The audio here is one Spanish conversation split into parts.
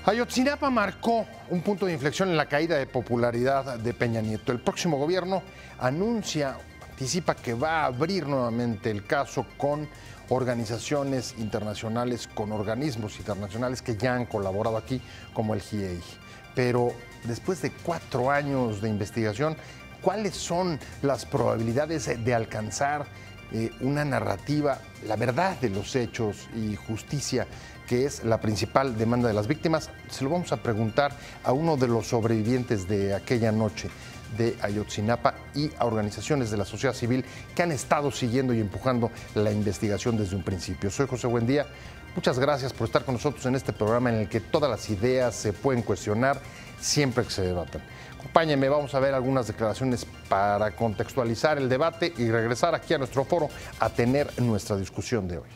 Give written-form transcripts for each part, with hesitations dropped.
Ayotzinapa marcó un punto de inflexión en la caída de popularidad de Peña Nieto. El próximo gobierno anticipa que va a abrir nuevamente el caso con organizaciones internacionales, con organismos internacionales que ya han colaborado aquí, como el GIEI. Pero después de 4 años de investigación, ¿cuáles son las probabilidades de alcanzar una narrativa, la verdad de los hechos y justicia, que es la principal demanda de las víctimas? Se lo vamos a preguntar a uno de los sobrevivientes de aquella noche de Ayotzinapa y a organizaciones de la sociedad civil que han estado siguiendo y empujando la investigación desde un principio. Soy José Buendía. Muchas gracias por estar con nosotros en este programa en el que todas las ideas se pueden cuestionar siempre que se debatan. Acompáñenme, vamos a ver algunas declaraciones para contextualizar el debate y regresar aquí a nuestro foro a tener nuestra discusión de hoy.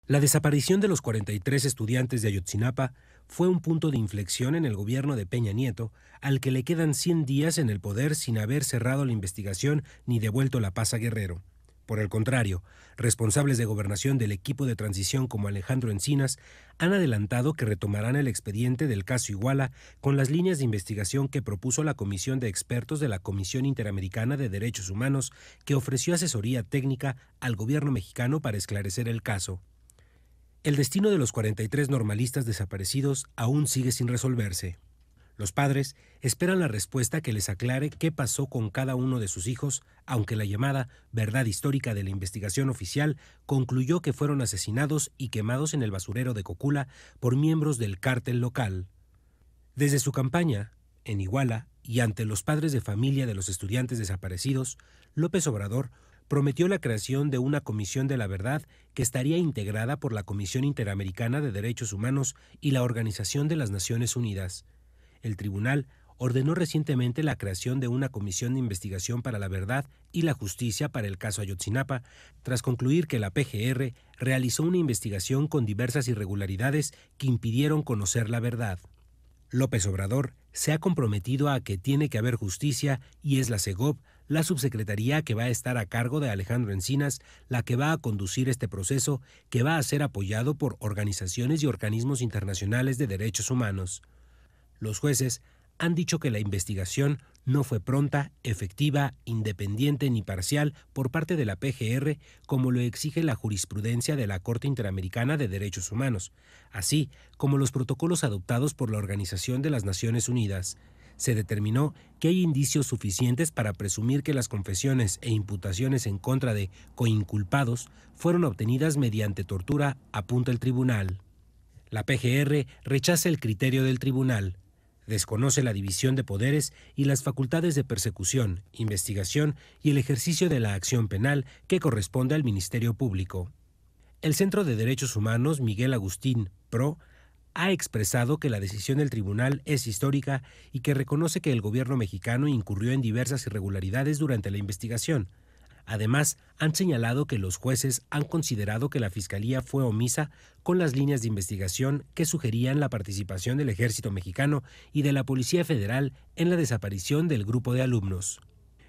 La desaparición de los 43 estudiantes de Ayotzinapa fue un punto de inflexión en el gobierno de Peña Nieto, al que le quedan 100 días en el poder sin haber cerrado la investigación ni devuelto la paz a Guerrero. Por el contrario, responsables de gobernación del equipo de transición como Alejandro Encinas han adelantado que retomarán el expediente del caso Iguala con las líneas de investigación que propuso la comisión de expertos de la Comisión Interamericana de Derechos Humanos, que ofreció asesoría técnica al gobierno mexicano para esclarecer el caso. El destino de los 43 normalistas desaparecidos aún sigue sin resolverse. Los padres esperan la respuesta que les aclare qué pasó con cada uno de sus hijos, aunque la llamada verdad histórica de la investigación oficial concluyó que fueron asesinados y quemados en el basurero de Cocula por miembros del cártel local. Desde su campaña, en Iguala, y ante los padres de familia de los estudiantes desaparecidos, López Obrador prometió la creación de una comisión de la verdad que estaría integrada por la Comisión Interamericana de Derechos Humanos y la Organización de las Naciones Unidas. El tribunal ordenó recientemente la creación de una comisión de investigación para la verdad y la justicia para el caso Ayotzinapa, tras concluir que la PGR realizó una investigación con diversas irregularidades que impidieron conocer la verdad. López Obrador se ha comprometido a que tiene que haber justicia y es la Segov, la subsecretaría que va a estar a cargo de Alejandro Encinas, la que va a conducir este proceso, que va a ser apoyado por organizaciones y organismos internacionales de derechos humanos. Los jueces han dicho que la investigación no fue pronta, efectiva, independiente ni parcial por parte de la PGR, como lo exige la jurisprudencia de la Corte Interamericana de Derechos Humanos, así como los protocolos adoptados por la Organización de las Naciones Unidas. Se determinó que hay indicios suficientes para presumir que las confesiones e imputaciones en contra de coinculpados fueron obtenidas mediante tortura, apunta el tribunal. La PGR rechaza el criterio del tribunal. Desconoce la división de poderes y las facultades de persecución, investigación y el ejercicio de la acción penal que corresponde al Ministerio Público. El Centro de Derechos Humanos Miguel Agustín Pro ha expresado que la decisión del tribunal es histórica y que reconoce que el gobierno mexicano incurrió en diversas irregularidades durante la investigación. Además, han señalado que los jueces han considerado que la Fiscalía fue omisa con las líneas de investigación que sugerían la participación del Ejército Mexicano y de la Policía Federal en la desaparición del grupo de alumnos.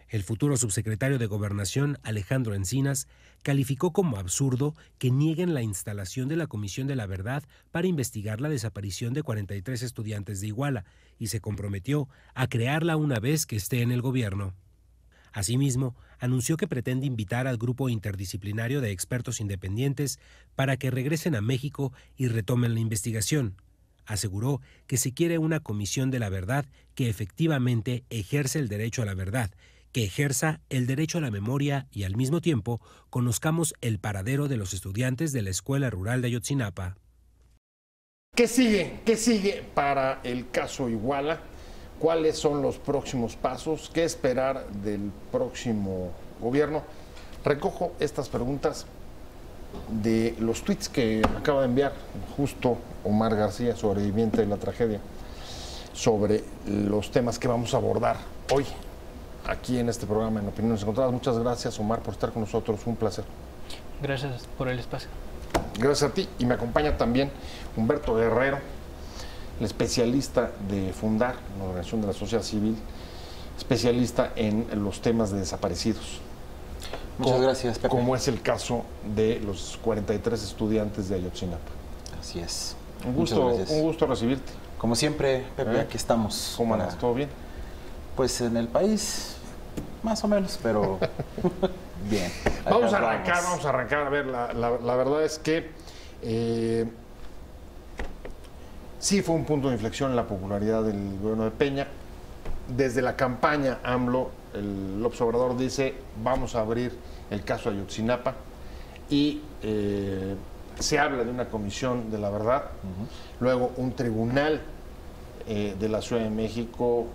El futuro subsecretario de Gobernación, Alejandro Encinas, calificó como absurdo que nieguen la instalación de la Comisión de la Verdad para investigar la desaparición de 43 estudiantes de Iguala y se comprometió a crearla una vez que esté en el gobierno. Asimismo, anunció que pretende invitar al grupo interdisciplinario de expertos independientes para que regresen a México y retomen la investigación. Aseguró que se quiere una comisión de la verdad que efectivamente ejerce el derecho a la verdad, que ejerza el derecho a la memoria y al mismo tiempo conozcamos el paradero de los estudiantes de la Escuela Rural de Ayotzinapa. ¿Qué sigue? ¿Qué sigue para el caso Iguala? ¿Cuáles son los próximos pasos? ¿Qué esperar del próximo gobierno? Recojo estas preguntas de los tweets que acaba de enviar justo Omar García, sobreviviente de la tragedia, sobre los temas que vamos a abordar hoy aquí en este programa en Opiniones Encontradas. Muchas gracias, Omar, por estar con nosotros. Un placer. Gracias por el espacio. Gracias a ti. Y me acompaña también Humberto Guerrero, el especialista de Fundar, una organización de la sociedad civil, especialista en los temas de desaparecidos. Muchas gracias, Pepe. Como es el caso de los 43 estudiantes de Ayotzinapa. Así es. Un Muchas gusto, gracias. un gusto recibirte. Como siempre, Pepe, aquí estamos. ¿Cómo andas? ¿Todo bien? Pues en el país, más o menos, pero bien. Vamos a arrancar. A ver, la verdad es que sí fue un punto de inflexión en la popularidad del gobierno de Peña. Desde la campaña AMLO, el López Obrador dice, vamos a abrir el caso Ayotzinapa y se habla de una comisión de la verdad. Luego un tribunal de la Ciudad de México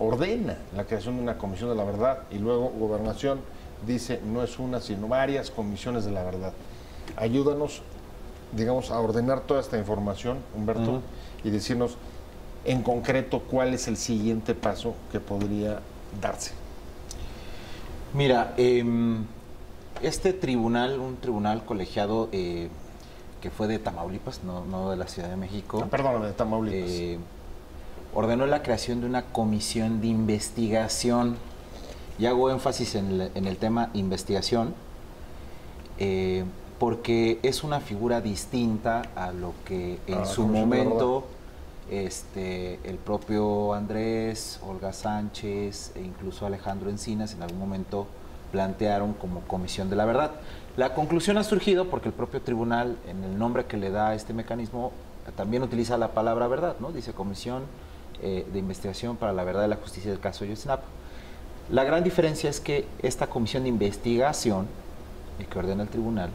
ordena la creación de una comisión de la verdad y luego Gobernación dice no es una sino varias comisiones de la verdad. Ayúdanos, digamos, a ordenar toda esta información, Humberto, y decirnos en concreto cuál es el siguiente paso que podría darse. Mira, este tribunal, un tribunal colegiado que fue de Tamaulipas, no de la Ciudad de México. Perdóname, de Tamaulipas. Ordenó la creación de una comisión de investigación, y hago énfasis en el tema investigación, porque es una figura distinta a lo que en su momento el propio Andrés, Olga Sánchez e incluso Alejandro Encinas en algún momento plantearon como comisión de la verdad. La conclusión ha surgido porque el propio tribunal, en el nombre que le da a este mecanismo, también utiliza la palabra verdad, ¿no? Dice Comisión de Investigación para la Verdad y la Justicia del caso Ayotzinapa. La gran diferencia es que esta comisión de investigación que ordena el tribunal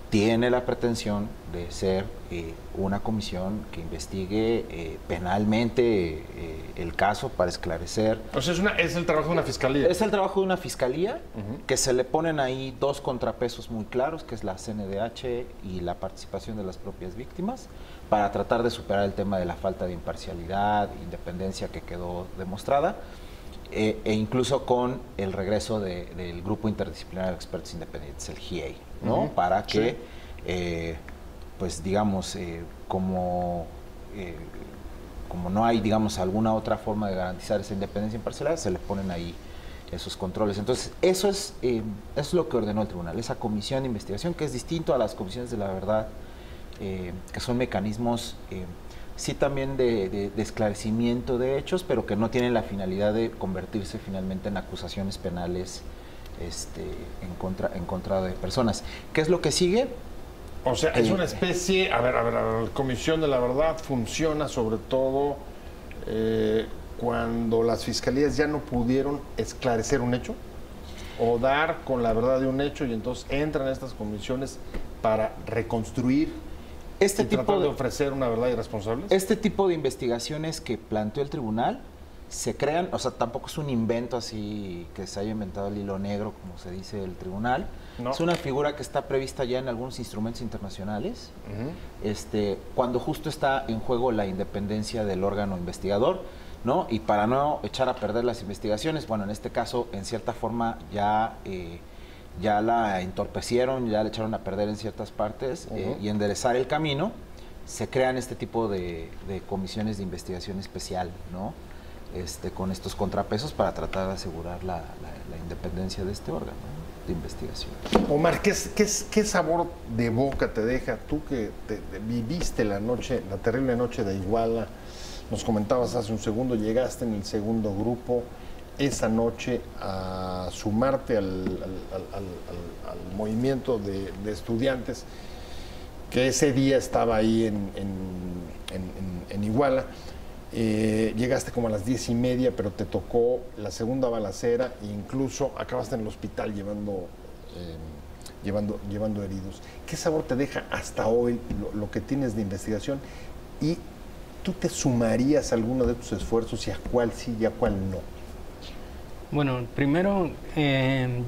tiene la pretensión de ser una comisión que investigue penalmente el caso para esclarecer. O sea, es el trabajo de una fiscalía. Es el trabajo de una fiscalía que se le ponen ahí dos contrapesos muy claros, que es la CNDH y la participación de las propias víctimas, para tratar de superar el tema de la falta de imparcialidad, independencia que quedó demostrada, e incluso con el regreso del Grupo Interdisciplinario de Expertos Independientes, el GIEI, ¿no? Para que, pues digamos, como no hay, digamos, alguna otra forma de garantizar esa independencia e imparcialidad, se le ponen ahí esos controles. Entonces, eso es lo que ordenó el tribunal, esa comisión de investigación, que es distinto a las comisiones de la verdad, que son mecanismos sí también de esclarecimiento de hechos, pero que no tienen la finalidad de convertirse finalmente en acusaciones penales en contra de personas. ¿Qué es lo que sigue? O sea, es una especie, a ver, la Comisión de la Verdad funciona sobre todo cuando las fiscalías ya no pudieron esclarecer un hecho o dar con la verdad de un hecho, y entonces entran estas comisiones para reconstruir tratar de ofrecer una verdad irresponsable. Este tipo de investigaciones que planteó el tribunal se crean, o sea, tampoco es un invento así que se haya inventado el hilo negro, como se dice el tribunal. No. Es una figura que está prevista ya en algunos instrumentos internacionales, cuando justo está en juego la independencia del órgano investigador, ¿no? Y para no echar a perder las investigaciones, bueno, en este caso, en cierta forma, ya la entorpecieron, ya la echaron a perder en ciertas partes, y enderezar el camino, se crean este tipo de comisiones de investigación especial, ¿no? Con estos contrapesos para tratar de asegurar la independencia de este órgano, ¿no?, de investigación. Omar, ¿qué sabor de boca te deja tú que viviste la terrible noche de Iguala? Nos comentabas hace un segundo, llegaste en el segundo grupo esa noche a sumarte al movimiento de estudiantes que ese día estaba ahí en Iguala. Llegaste como a las 10:30, pero te tocó la segunda balacera e incluso acabaste en el hospital llevando heridos. ¿Qué sabor te deja hasta hoy lo que tienes de investigación? ¿Y tú te sumarías a alguno de tus esfuerzos y a cuál sí y a cuál no? Bueno, primero,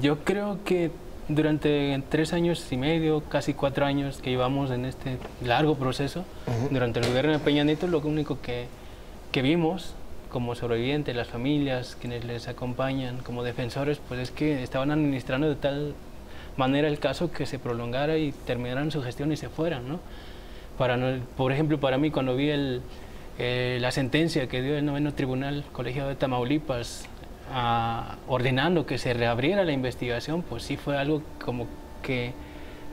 yo creo que durante 3 años y medio, casi 4 años que llevamos en este largo proceso, durante el gobierno de Peña Nieto, lo único que vimos como sobrevivientes, las familias, quienes les acompañan como defensores, pues es que estaban administrando de tal manera el caso que se prolongara y terminaran su gestión y se fueran, ¿no? Por ejemplo, para mí, cuando vi la sentencia que dio el 9º Tribunal Colegiado de Tamaulipas, ordenando que se reabriera la investigación, pues sí fue algo como que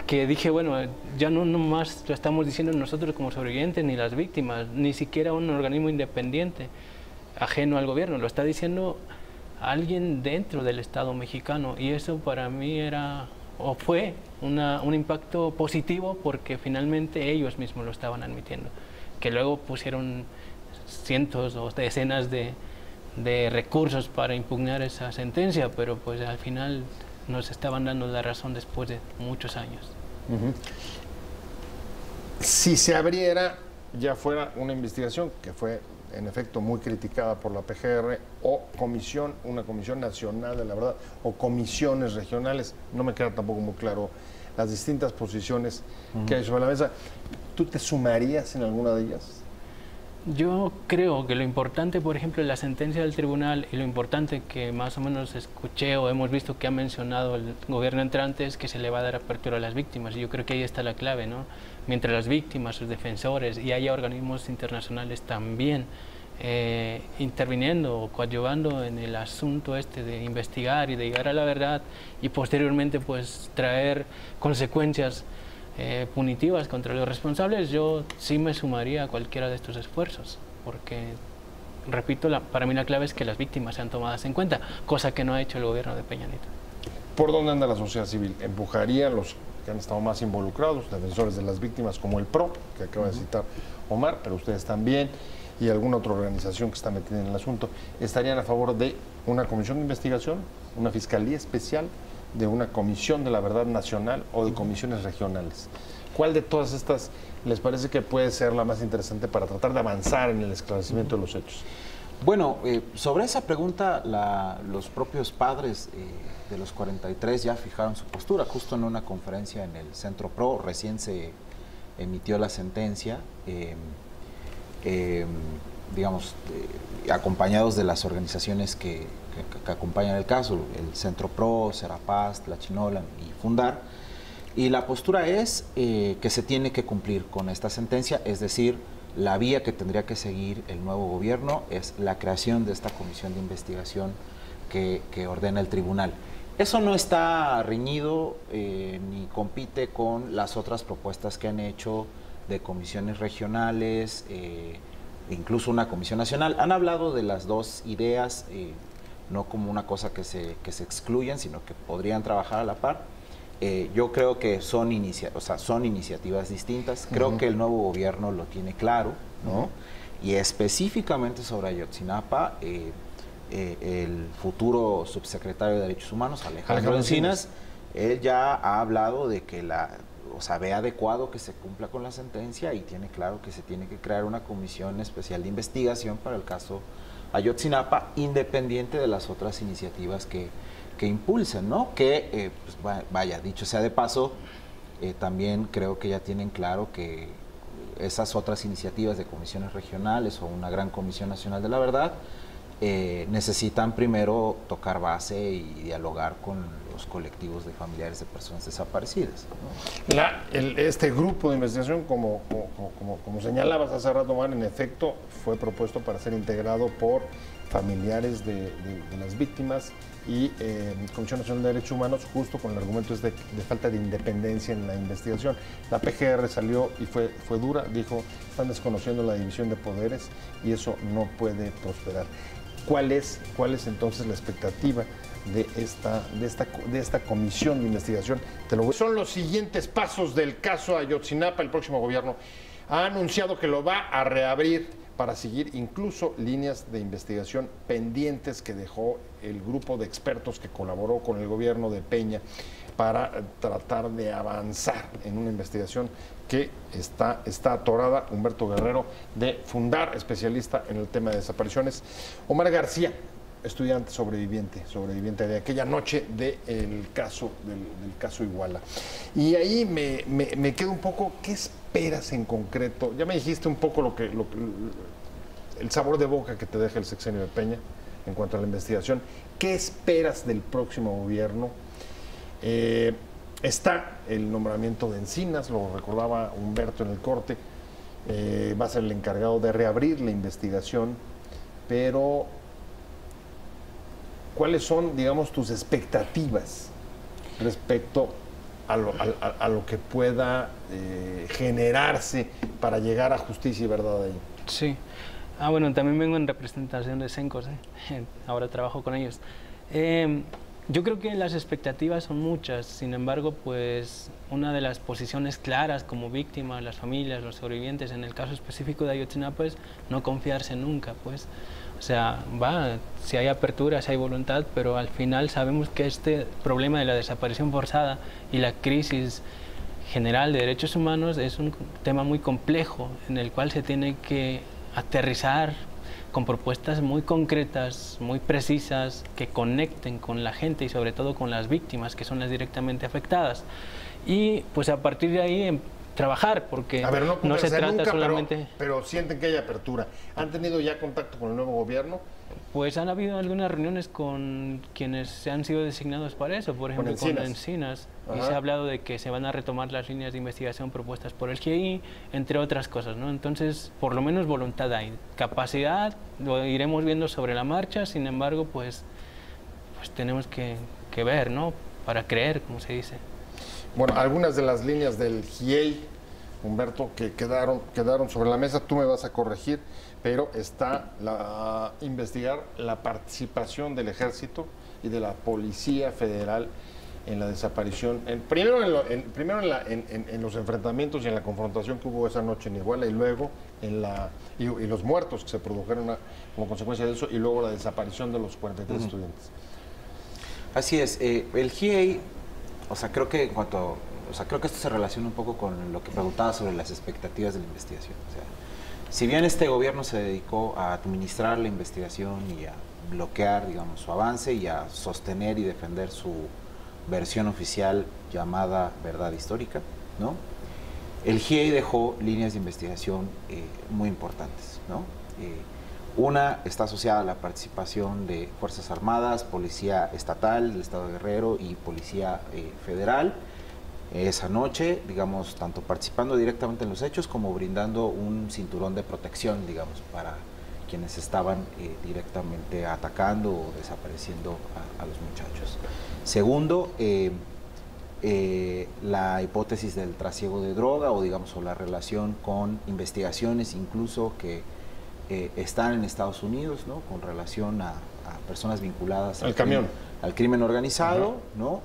que dije, bueno, ya no nomás lo estamos diciendo nosotros como sobrevivientes ni las víctimas, ni siquiera un organismo independiente ajeno al gobierno, lo está diciendo alguien dentro del Estado mexicano, y eso para mí era o fue un impacto positivo, porque finalmente ellos mismos lo estaban admitiendo, que luego pusieron cientos o decenas de recursos para impugnar esa sentencia, pero pues al final nos estaban dando la razón después de muchos años. Si se abriera ya fuera una investigación que fue en efecto muy criticada por la PGR, o una comisión nacional de la verdad, o comisiones regionales, no me queda tampoco muy claro las distintas posiciones que hay sobre la mesa, ¿tú te sumarías en alguna de ellas? Yo creo que lo importante, por ejemplo, en la sentencia del tribunal, y lo importante que más o menos escuché o hemos visto que ha mencionado el gobierno entrante, es que se le va a dar apertura a las víctimas. Y yo creo que ahí está la clave, ¿no? Mientras las víctimas, sus defensores y haya organismos internacionales también interviniendo o coadyuvando en el asunto este de investigar y de llegar a la verdad, y posteriormente pues traer consecuencias punitivas contra los responsables, yo sí me sumaría a cualquiera de estos esfuerzos, porque, repito, para mí la clave es que las víctimas sean tomadas en cuenta, cosa que no ha hecho el gobierno de Peña Nieto. ¿Por dónde anda la sociedad civil? ¿Empujaría a los que han estado más involucrados, defensores de las víctimas como el PRO, que acaba de citar Omar, pero ustedes también, y alguna otra organización que está metida en el asunto, estarían a favor de una comisión de investigación, una fiscalía especial, de una comisión de la verdad nacional o de comisiones regionales? ¿Cuál de todas estas les parece que puede ser la más interesante para tratar de avanzar en el esclarecimiento de los hechos? Bueno, sobre esa pregunta, los propios padres de los 43 ya fijaron su postura, justo en una conferencia en el Centro PRO, recién se emitió la sentencia, digamos, acompañados de las organizaciones que acompañan el caso, el Centro PRO, Serapaz, La Chinola y Fundar, y la postura es que se tiene que cumplir con esta sentencia, es decir, la vía que tendría que seguir el nuevo gobierno es la creación de esta comisión de investigación que ordena el tribunal. Eso no está reñido ni compite con las otras propuestas que han hecho de comisiones regionales, incluso una comisión nacional. Han hablado de las dos ideas, no como una cosa que se excluyan, sino que podrían trabajar a la par. Yo creo que son iniciativas distintas. Creo que el nuevo gobierno lo tiene claro, ¿no? Y específicamente sobre Ayotzinapa, el futuro subsecretario de Derechos Humanos, Alejandro Encinas, él ya ha hablado de que ve adecuado que se cumpla con la sentencia y tiene claro que se tiene que crear una comisión especial de investigación para el caso Ayotzinapa, independiente de las otras iniciativas que impulsen, ¿no? Que, pues, vaya, dicho sea de paso, también creo que ya tienen claro que esas otras iniciativas de comisiones regionales o una gran comisión nacional de la verdad necesitan primero tocar base y dialogar con los colectivos de familiares de personas desaparecidas, ¿no? Este grupo de investigación, como señalabas hace rato, Omar, en efecto fue propuesto para ser integrado por familiares de las víctimas y Comisión Nacional de Derechos Humanos, justo con el argumento de falta de independencia en la investigación. La PGR salió y fue dura, dijo, están desconociendo la división de poderes y eso no puede prosperar. ¿Cuál es entonces la expectativa de esta comisión de investigación? Son los siguientes pasos del caso Ayotzinapa. El próximo gobierno ha anunciado que lo va a reabrir para seguir incluso líneas de investigación pendientes que dejó el grupo de expertos que colaboró con el gobierno de Peña para tratar de avanzar en una investigación que está atorada. Humberto Guerrero, de Fundar, especialista en el tema de desapariciones. Omar García, estudiante sobreviviente de aquella noche del caso Iguala. Y ahí me quedo un poco, ¿qué esperas en concreto? Ya me dijiste un poco el sabor de boca que te deja el sexenio de Peña en cuanto a la investigación. ¿Qué esperas del próximo gobierno? Está el nombramiento de Encinas, lo recordaba Humberto en el corte, va a ser el encargado de reabrir la investigación, pero ¿cuáles son, digamos, tus expectativas respecto a lo que pueda generarse para llegar a justicia y verdad ahí. Sí. Bueno, también vengo en representación de Cencos, ahora trabajo con ellos. Yo creo que las expectativas son muchas, sin embargo, pues una de las posiciones claras como víctima, las familias, los sobrevivientes, en el caso específico de Ayotzinapa, es no confiarse nunca, pues. O sea, si hay apertura, si hay voluntad, pero al final sabemos que este problema de la desaparición forzada y la crisis general de derechos humanos es un tema muy complejo en el cual se tiene que aterrizar con propuestas muy concretas, muy precisas, que conecten con la gente y sobre todo con las víctimas, que son las directamente afectadas. Y pues a partir de ahí trabajar, porque no se trata nunca, solamente... Pero sienten que hay apertura. ¿Han tenido ya contacto con el nuevo gobierno? Pues han habido algunas reuniones con quienes se han sido designados para eso, por ejemplo con Encinas, y se ha hablado de que se van a retomar las líneas de investigación propuestas por el GIEI, entre otras cosas, ¿no? Entonces, por lo menos voluntad hay, capacidad, lo iremos viendo sobre la marcha, sin embargo, pues tenemos que ver, ¿no? Para creer, como se dice. Bueno, algunas de las líneas del GIEI, Humberto, que quedaron sobre la mesa, tú me vas a corregir, pero está investigar la participación del Ejército y de la Policía Federal en la desaparición, primero en los enfrentamientos y en la confrontación que hubo esa noche en Iguala, y luego y los muertos que se produjeron como consecuencia de eso, y luego la desaparición de los 43 estudiantes. Así es, el GIEI, creo que creo que esto se relaciona un poco con lo que preguntaba sobre las expectativas de la investigación. Si bien este gobierno se dedicó a administrar la investigación y a bloquear, digamos, su avance y a sostener y defender su versión oficial llamada verdad histórica, ¿no? El GIEI dejó líneas de investigación muy importantes, ¿no? Una está asociada a la participación de Fuerzas Armadas, Policía Estatal del Estado de Guerrero y Policía Federal. Esa noche, digamos, tanto participando directamente en los hechos como brindando un cinturón de protección, digamos, para quienes estaban directamente atacando o desapareciendo a los muchachos. Segundo, la hipótesis del trasiego de droga o, digamos, o la relación con investigaciones incluso que están en Estados Unidos, ¿no? Con relación a personas vinculadas al crimen organizado, ¿no?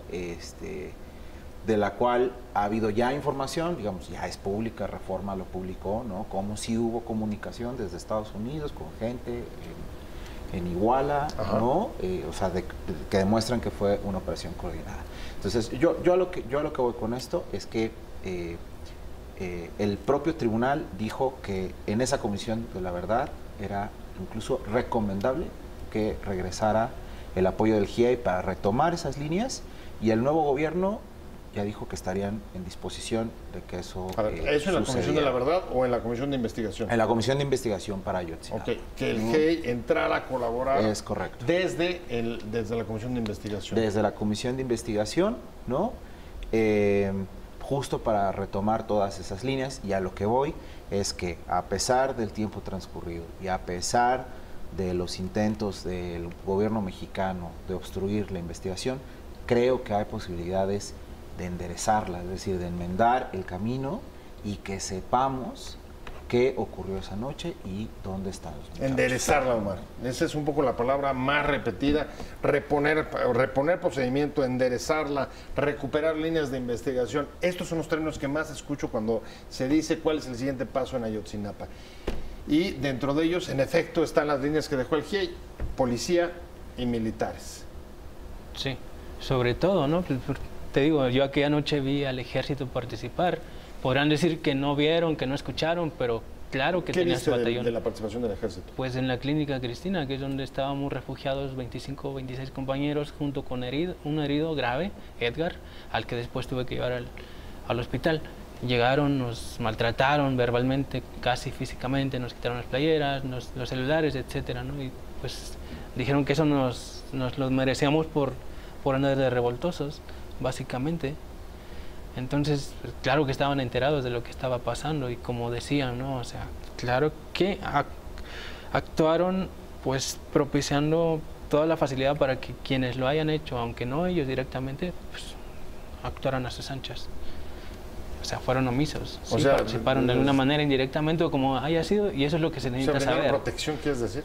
De la cual ha habido ya información, digamos, ya es pública, Reforma lo publicó, ¿no? Como si hubo comunicación desde Estados Unidos con gente en Iguala, ¿no? Que demuestran que fue una operación coordinada. Entonces, yo a lo que voy con esto es que el propio tribunal dijo que en esa comisión de la verdad era incluso recomendable que regresara el apoyo del GIEI para retomar esas líneas, y el nuevo gobierno ya dijo que estarían en disposición de que eso ¿eso en la Comisión de la Verdad o en la Comisión de Investigación? En la Comisión de Investigación para Ayotzinapa. Que el GIEI entrara a colaborar. Es correcto. Desde la Comisión de Investigación. Desde la Comisión de Investigación, ¿no? Justo para retomar todas esas líneas, y a lo que voy es que a pesar del tiempo transcurrido y a pesar de los intentos del gobierno mexicano de obstruir la investigación, creo que hay posibilidades de enderezarla, es decir, de enmendar el camino y que sepamos qué ocurrió esa noche y dónde están los muchachos. Enderezarla, Omar. Esa es un poco la palabra más repetida. Reponer procedimiento, enderezarla, recuperar líneas de investigación. Estos son los términos que más escucho cuando se dice cuál es el siguiente paso en Ayotzinapa. Y dentro de ellos, en efecto, están las líneas que dejó el GIEI, policía y militares. Sí, sobre todo, ¿no? Te digo, yo aquella noche vi al ejército participar. Podrán decir que no vieron, que no escucharon, pero claro que tenía su batallón. ¿Qué de la participación del ejército? Pues en la clínica Cristina, que es donde estábamos refugiados 25 o 26 compañeros, junto con un herido grave, Edgar, al que después tuve que llevar al hospital. Llegaron, nos maltrataron verbalmente, casi físicamente, nos quitaron las playeras, los celulares, etcétera, ¿no? Y pues dijeron que eso nos lo merecíamos por andar de revoltosos, básicamente. Entonces, claro que estaban enterados de lo que estaba pasando y como decían, ¿no? O sea, claro que actuaron pues propiciando toda la facilidad para que quienes lo hayan hecho, aunque no ellos directamente, pues actuaron a sus anchas. O sea, fueron omisos. O Sí, sea, participaron de alguna manera indirectamente o como haya sido, y eso es lo que se necesita saber. ¿Protección quieres decir?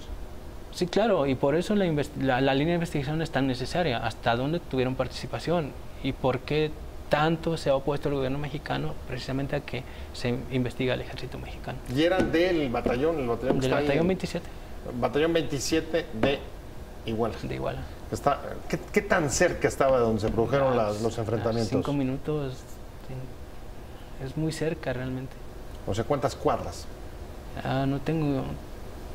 Sí, claro, y por eso la línea de investigación es tan necesaria. ¿Hasta dónde tuvieron participación? ¿Y por qué tanto se ha opuesto el gobierno mexicano precisamente a que se investigue al ejército mexicano? Y eran del batallón, el batallón que Del está ahí batallón en- 27 Batallón 27 de Iguala. de Iguala. Está, ¿qué tan cerca estaba de donde se produjeron los enfrentamientos? 5 minutos, es muy cerca realmente. O sea, ¿cuántas cuadras? No tengo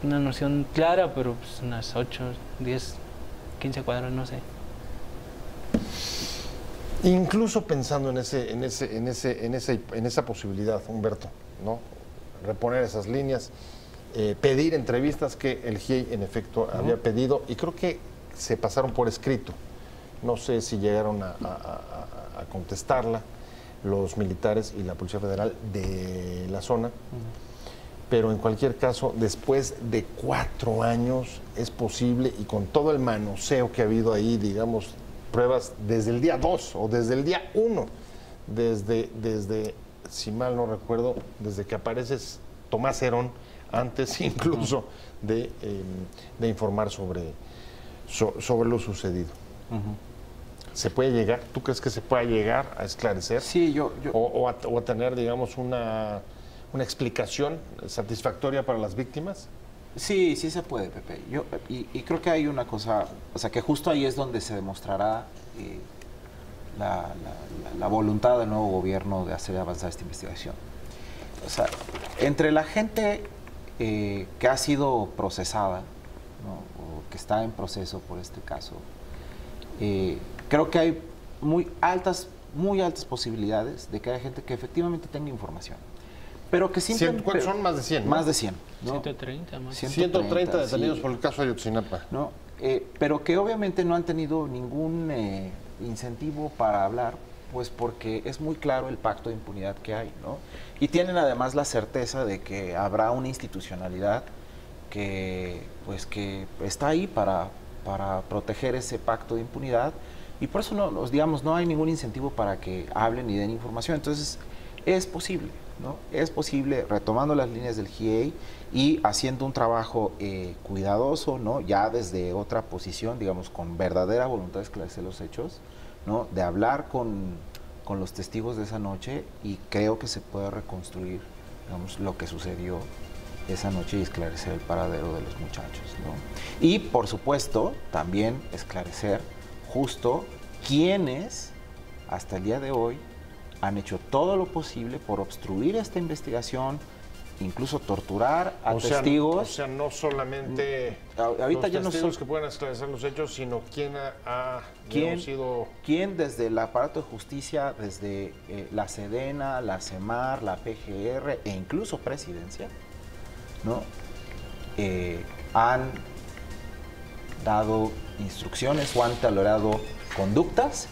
una noción clara, pero pues unas 8, 10, 15 cuadras, no sé. Incluso pensando en esa posibilidad, Humberto, ¿no? Reponer esas líneas, pedir entrevistas que el GIEI en efecto había pedido y creo que se pasaron por escrito. No sé si llegaron a contestarla los militares y la Policía Federal de la zona, pero en cualquier caso, después de 4 años es posible y con todo el manoseo que ha habido ahí, digamos, pruebas desde el día 2 o desde el día 1, desde, si mal no recuerdo, desde que apareces Tomás Herón, antes incluso de informar sobre lo sucedido. ¿Se puede llegar? ¿Tú crees que se pueda llegar a esclarecer? Sí, O a tener, digamos, una explicación satisfactoria para las víctimas? Sí, sí se puede, Pepe. Y creo que hay una cosa, o sea, que justo ahí es donde se demostrará la voluntad del nuevo gobierno de hacer avanzar esta investigación. O sea, entre la gente que ha sido procesada, ¿no? O que está en proceso por este caso, creo que hay muy altas posibilidades de que haya gente que efectivamente tenga información. Pero que simplemente... ¿Cuántos son? Más de 100, ¿no? Más de 100. ¿no? 130 más. 130 detenidos sí. por el caso de Ayotzinapa. ¿No? Pero que obviamente no han tenido ningún incentivo para hablar, pues porque es muy claro el pacto de impunidad que hay, ¿no? Y tienen además la certeza de que habrá una institucionalidad que está ahí para proteger ese pacto de impunidad, y por eso no hay ningún incentivo para que hablen y den información. Entonces es posible, ¿no? Es posible, retomando las líneas del GIEI y haciendo un trabajo cuidadoso, ¿no? Ya desde otra posición, digamos, con verdadera voluntad de esclarecer los hechos, ¿no? De hablar con los testigos de esa noche, y creo que se puede reconstruir, digamos, lo que sucedió esa noche y esclarecer el paradero de los muchachos, ¿no? Y, por supuesto, también esclarecer justo quiénes, hasta el día de hoy, han hecho todo lo posible por obstruir esta investigación, incluso torturar a testigos. O sea, no solamente ahorita los ya no testigos son- que puedan esclarecer los hechos, sino quién ha sido... ¿Quién desde el aparato de justicia, desde la Sedena, la CEMAR, la PGR e incluso Presidencia, ¿no? Han dado instrucciones o han tolerado conductas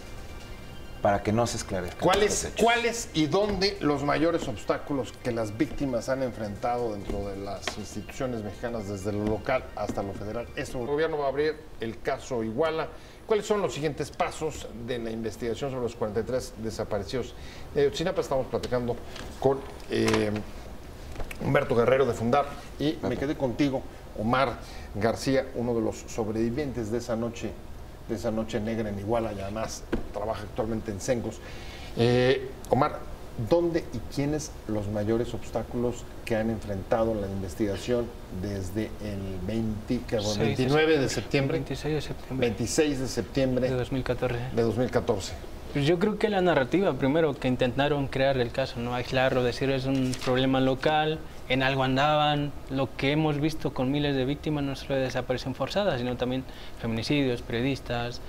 para que no se esclarezcan estos hechos? ¿Cuáles y dónde los mayores obstáculos que las víctimas han enfrentado dentro de las instituciones mexicanas, desde lo local hasta lo federal? El gobierno va a abrir el caso Iguala. ¿Cuáles son los siguientes pasos de la investigación sobre los 43 desaparecidos de Ayotzinapa? Estamos platicando con Humberto Guerrero de Fundar, y me quedé contigo, Omar García, uno de los sobrevivientes de esa noche negra en Iguala, y además trabaja actualmente en Cencos. Omar, ¿dónde y quiénes los mayores obstáculos que han enfrentado la investigación desde el 29 de septiembre? 26 de septiembre 26 de septiembre de 2014. de 2014. Pues yo creo que la narrativa, primero, que intentaron crear el caso, no aislarlo, decir es un problema local, en algo andaban, lo que hemos visto con miles de víctimas, no solo de desaparición forzada, sino también feminicidios, periodistas,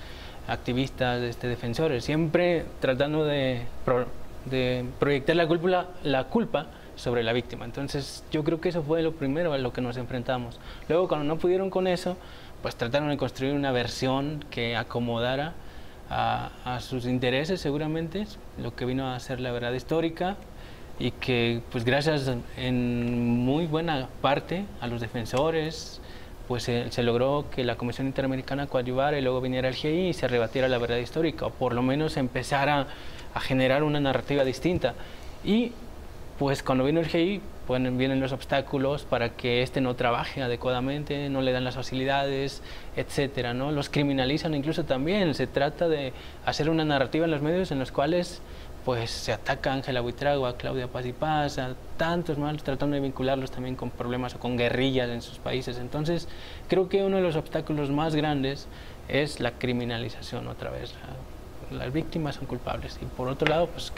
activistas, defensores, siempre tratando de proyectar la culpa sobre la víctima. Entonces yo creo que eso fue lo primero a lo que nos enfrentamos. Luego, cuando no pudieron con eso, pues trataron de construir una versión que acomodara a sus intereses, seguramente, lo que vino a ser la verdad histórica, y que pues gracias en muy buena parte a los defensores, pues se logró que la Comisión Interamericana coadyuvara y luego viniera el GI y se rebatiera la verdad histórica, o por lo menos empezara a generar una narrativa distinta. Y pues cuando vino el GI, pues vienen los obstáculos para que no trabaje adecuadamente, no le dan las facilidades, etcétera, ¿no? Los criminalizan incluso también. Se trata de hacer una narrativa en los medios en los cuales pues se ataca a Ángela Buitrago, a Claudia Paz y Paz, a tantos más, tratando de vincularlos también con problemas o con guerrillas en sus países. Entonces, creo que uno de los obstáculos más grandes es la criminalización otra vez. Las víctimas son culpables y por otro lado, pues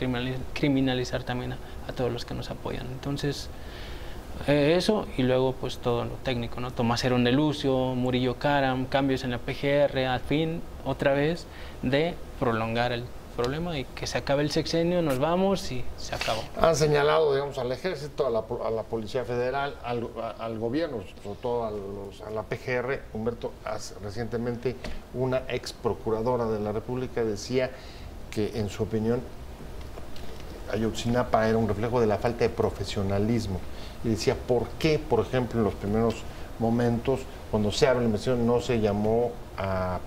criminalizar también a todos los que nos apoyan. Entonces, eso y luego pues todo lo técnico, ¿no? Tomás Herón de Lucio, Murillo Karam, cambios en la PGR, al fin, otra vez, de prolongar el problema y que se acabe el sexenio, nos vamos y se acabó. Han señalado, digamos, al Ejército, a la Policía Federal, al gobierno, sobre todo a la PGR. Humberto, recientemente una ex procuradora de la República decía que, en su opinión, Ayotzinapa era un reflejo de la falta de profesionalismo. Y decía, ¿por qué, por ejemplo, en los primeros momentos, cuando se abre la investigación, no se llamó a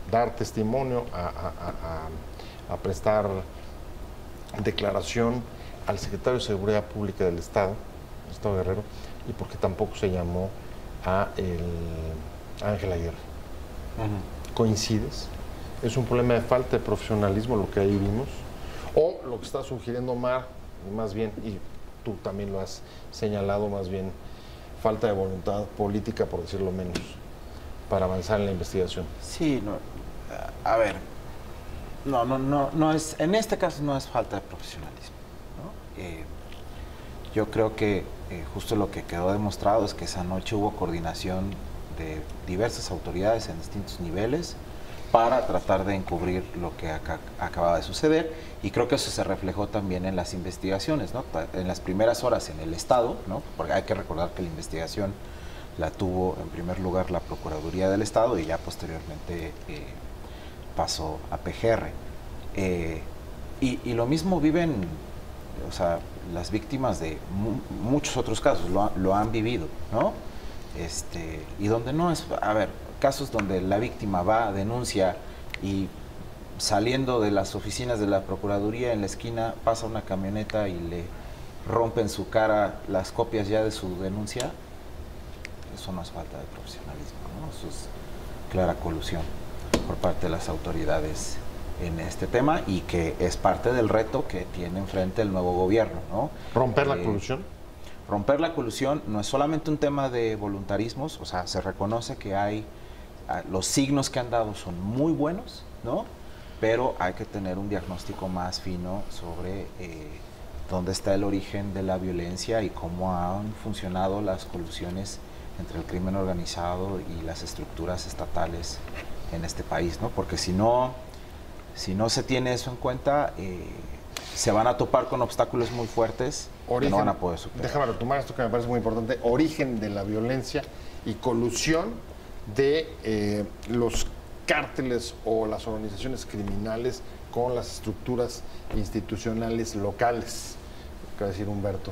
dar testimonio, a prestar declaración al secretario de Seguridad Pública del Estado Guerrero, y porque tampoco se llamó a Ángel Aguirre? ¿Coincides? ¿Es un problema de falta de profesionalismo lo que ahí vimos? ¿O lo que está sugiriendo Mar, más bien, y tú también lo has señalado, más bien falta de voluntad política, por decirlo menos, para avanzar en la investigación? Sí, no, a ver, no es, en este caso no es falta de profesionalismo, ¿no? Yo creo que justo lo que quedó demostrado es que esa noche hubo coordinación de diversas autoridades en distintos niveles para tratar de encubrir lo que acababa de suceder, y creo que eso se reflejó también en las investigaciones, ¿no? En las primeras horas en el Estado, ¿no? Porque hay que recordar que la investigación la tuvo en primer lugar la Procuraduría del Estado y ya posteriormente pasó a PGR. Y lo mismo viven, o sea, las víctimas de muchos otros casos, lo han vivido, ¿no? Y donde no es, a ver, casos donde la víctima va, denuncia y saliendo de las oficinas de la Procuraduría en la esquina pasa una camioneta y le rompen su cara las copias ya de su denuncia. Eso no es falta de profesionalismo, ¿no? Eso es clara colusión por parte de las autoridades en este tema, y que es parte del reto que tiene enfrente el nuevo gobierno, ¿no? ¿Romper la colusión? Romper la colusión no es solamente un tema de voluntarismos, o sea, se reconoce que hay, los signos que han dado son muy buenos, ¿no? Pero hay que tener un diagnóstico más fino sobre dónde está el origen de la violencia y cómo han funcionado las colusiones entre el crimen organizado y las estructuras estatales en este país, ¿no? Porque si no se tiene eso en cuenta, se van a topar con obstáculos muy fuertes que no van a poder superar. Déjame retomar esto que me parece muy importante: origen de la violencia y colusión de los cárteles o las organizaciones criminales con las estructuras institucionales locales. Acaba de decir Humberto.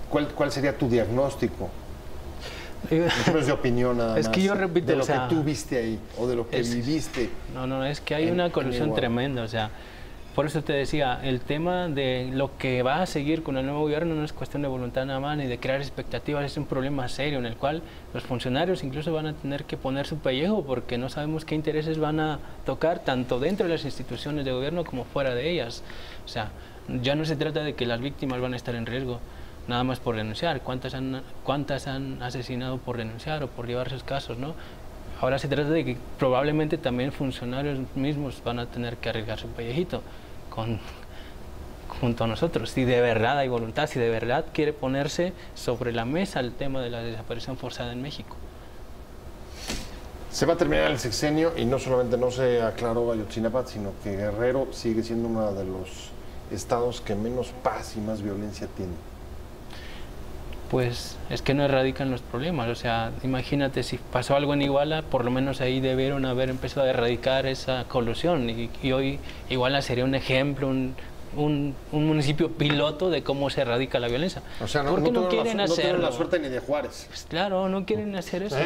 ¿Cuál sería tu diagnóstico? No es de opinión nada más. Es que yo repito, de lo que tú viste ahí o de lo que viviste. No, es que hay una colusión tremenda, o sea, por eso te decía, el tema de lo que va a seguir con el nuevo gobierno no es cuestión de voluntad nada más ni de crear expectativas, es un problema serio en el cual los funcionarios incluso van a tener que poner su pellejo porque no sabemos qué intereses van a tocar tanto dentro de las instituciones de gobierno como fuera de ellas. O sea, ya no se trata de que las víctimas van a estar en riesgo nada más por denunciar. ¿Cuántas han asesinado por denunciar o por llevar sus casos, no? Ahora se trata de que probablemente también funcionarios mismos van a tener que arriesgar su pellejito junto a nosotros, si de verdad hay voluntad, si de verdad quiere ponerse sobre la mesa el tema de la desaparición forzada en México. Se va a terminar el sexenio y no solamente no se aclaró Ayotzinapa, sino que Guerrero sigue siendo uno de los estados que menos paz y más violencia tiene. Pues es que no erradican los problemas, o sea, imagínate si pasó algo en Iguala, por lo menos ahí debieron haber empezado a erradicar esa colusión y hoy Iguala sería un ejemplo, un municipio piloto de cómo se erradica la violencia. O sea, ¿Por qué no quieren no tuvieron hacerlo? la suerte ni de Juárez. Pues claro, no quieren hacer eso.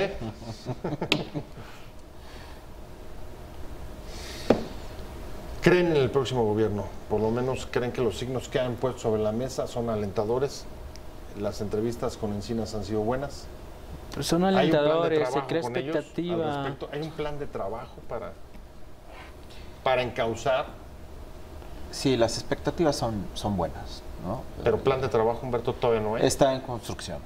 ¿Creen en el próximo gobierno? Por lo menos creen que los signos que han puesto sobre la mesa son alentadores. Las entrevistas con Encinas han sido buenas. Pues son ¿Hay un plan de alentadores, se trabajo crea con ellos al expectativa. respecto? ¿Hay un plan de trabajo para encauzar? Sí, las expectativas son buenas, ¿no? Pero plan de trabajo, Humberto, todavía no hay. Está en construcción,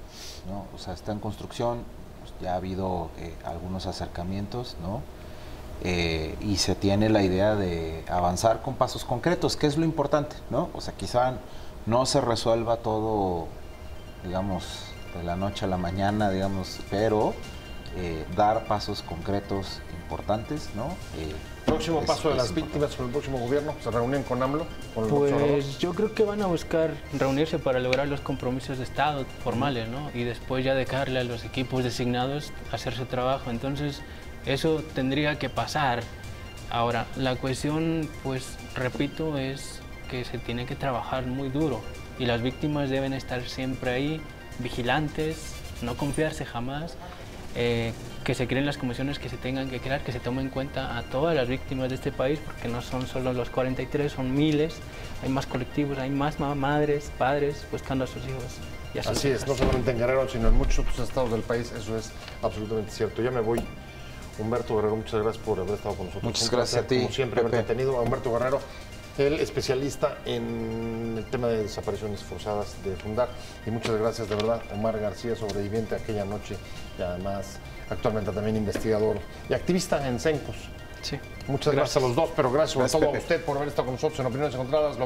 ¿no? O sea, está en construcción, pues ya ha habido algunos acercamientos, ¿no? Y se tiene la idea de avanzar con pasos concretos, que es lo importante, ¿no? O sea, quizá no se resuelva todo, digamos, de la noche a la mañana, digamos, pero dar pasos concretos importantes, ¿no? Próximo paso de las víctimas con el próximo gobierno, ¿se reúnen con AMLO? Con Pues yo creo que van a buscar reunirse para lograr los compromisos de Estado formales, ¿no? Y después ya dejarle a los equipos designados hacer su trabajo. Entonces, eso tendría que pasar. Ahora, la cuestión, pues, repito, es que se tiene que trabajar muy duro y las víctimas deben estar siempre ahí, vigilantes, no confiarse jamás, que se creen las comisiones que se tengan que crear, que se tomen en cuenta a todas las víctimas de este país, porque no son solo los 43, son miles, hay más colectivos, hay más madres, padres buscando a sus hijos. Y a sus Así es, hijas. no solamente en Guerrero, sino en muchos otros estados del país, eso es absolutamente cierto. Ya me voy. Humberto Guerrero, muchas gracias por haber estado con nosotros. Muchas gracias a ti, como siempre, Pepe. haberte tenido. A Humberto Guerrero, el especialista en el tema de desapariciones forzadas de Fundar. Y muchas gracias, de verdad, Omar García, sobreviviente aquella noche y además actualmente también investigador y activista en CENCOS. Sí. Muchas gracias a los dos, pero gracias sobre todo a Pepe. usted por haber estado con nosotros en Opiniones Encontradas.